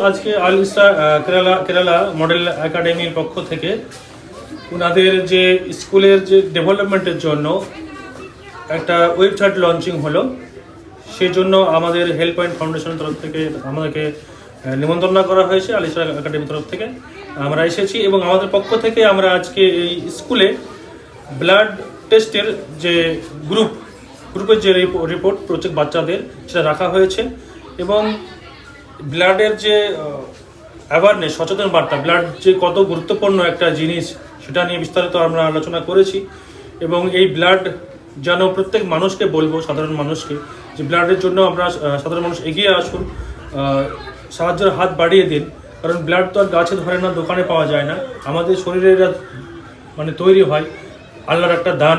আজকে আল ইসরা কেরালা মডেল একাডেমির পক্ষ থেকে ওনাদের যে স্কুলের যে ডেভেলপমেন্টের জন্য একটা ওয়েবসাইট লঞ্চিং হলো, সেই জন্য আমাদের হেল্প পয়েন্ট ফাউন্ডেশনের তরফ থেকে আমাদেরকে নিমন্ত্রণ করা হয়েছে। আল ইসরা একাডেমির তরফ থেকে আমরা এসেছি এবং আমাদের পক্ষ থেকে আমরা আজকে এই স্কুলে ব্লাড টেস্টের যে গ্রুপের যে রিপোর্ট প্রত্যেক বাচ্চাদের সেটা রাখা হয়েছে এবং ব্লাডের যে অ্যাওয়ারনেস, সচেতন বার্তা, ব্লাড যে কত গুরুত্বপূর্ণ একটা জিনিস সেটা নিয়ে বিস্তারিত আমরা আলোচনা করেছি এবং এই ব্লাড যেন প্রত্যেক মানুষকে বলবো, সাধারণ মানুষকে, যে ব্লাডের জন্য আমরা সাধারণ মানুষ এগিয়ে আসুন, সাহায্যের হাত বাড়িয়ে দিন। কারণ ব্লাড তো আর গাছে ধরে না, দোকানে পাওয়া যায় না, আমাদের শরীরে তৈরি হয়, আল্লাহর একটা দান।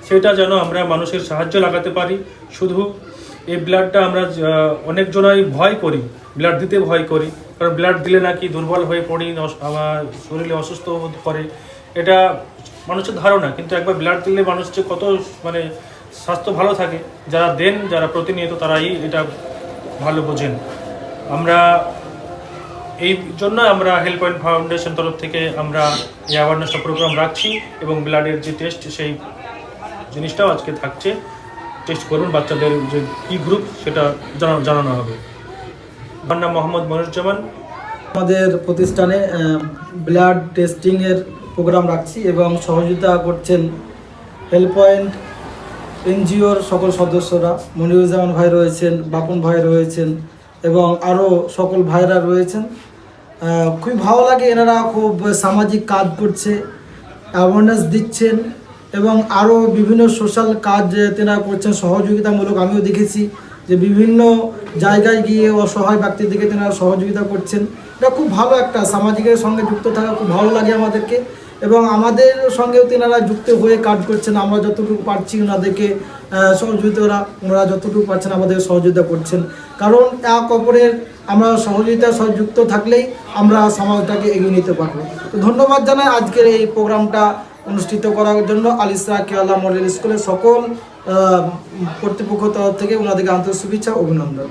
সেটা যেন আমরা মানুষের সাহায্য লাগাতে পারি। শুধু এই ব্লাডটা আমরা অনেকজনাই ভয় করি, ব্লাড দিতে ভয় করি, কারণ ব্লাড দিলে নাকি দুর্বল হয়ে পড়ি, আমার শরীরে অসুস্থ করে, এটা মানুষের ধারণা। কিন্তু একবার ব্লাড দিলে মানুষ যে কত স্বাস্থ্য ভালো থাকে, যারা দেন, যারা প্রতিনিয়ত, তারাই এটা ভালো বোঝেন। আমরা এই জন্য আমরা হেল্প পয়েন্ট ফাউন্ডেশন তরফ থেকে আমরা এই অ্যাওয়ারনেসটা প্রোগ্রাম রাখছি এবং ব্লাডের যে টেস্ট সেই জিনিসটাও আজকে থাকছে। টেস্ট করুন, বাচ্চাদের যে কী গ্রুপ সেটা জানানো হবে। আমার নাম মোহাম্মদ মনিরুজ্জামান। আমাদের প্রতিষ্ঠানে ব্লাড টেস্টিংয়ের প্রোগ্রাম রাখছি এবং সহযোগিতা করছেন হেল্প পয়েন্ট এনজিওর সকল সদস্যরা। মনিরুজ্জামান ভাই রয়েছেন, বাপন ভাই রয়েছেন এবং আরও সকল ভাইরা রয়েছেন। খুবই ভালো লাগে, এনারা খুব সামাজিক কাজ করছে, অ্যাওয়ারনেস দিচ্ছেন এবং আরও বিভিন্ন সোশ্যাল কাজ তেনারা করছেন সহযোগিতামূলক। আমিও দেখেছি যে বিভিন্ন জায়গায় গিয়ে অসহায় ব্যক্তিদেরকে তেনারা সহযোগিতা করছেন। এটা খুব ভালো, একটা সামাজিকের সঙ্গে যুক্ত থাকা খুব ভালো লাগে আমাদেরকে এবং আমাদের সঙ্গেও তেনারা যুক্ত হয়ে কাজ করছেন। আমরা যতটুকু পারছি ওনাদেরকে ওনারা যতটুকু পারছেন আমাদের সহযোগিতা করছেন। কারণ এক অপরের আমরা সহযোগিতার সাথে যুক্ত থাকলেই আমরা সমাজটাকে এগিয়ে নিতে পারবো। তো ধন্যবাদ জানাই আজকের এই প্রোগ্রামটা অনুষ্ঠিত করার জন্য আল ইসরা কেরালা মডেল স্কুলের সকল কর্তৃপক্ষ তরফ থেকে ওনাদেরকে আন্তরিক শুভেচ্ছা, অভিনন্দন।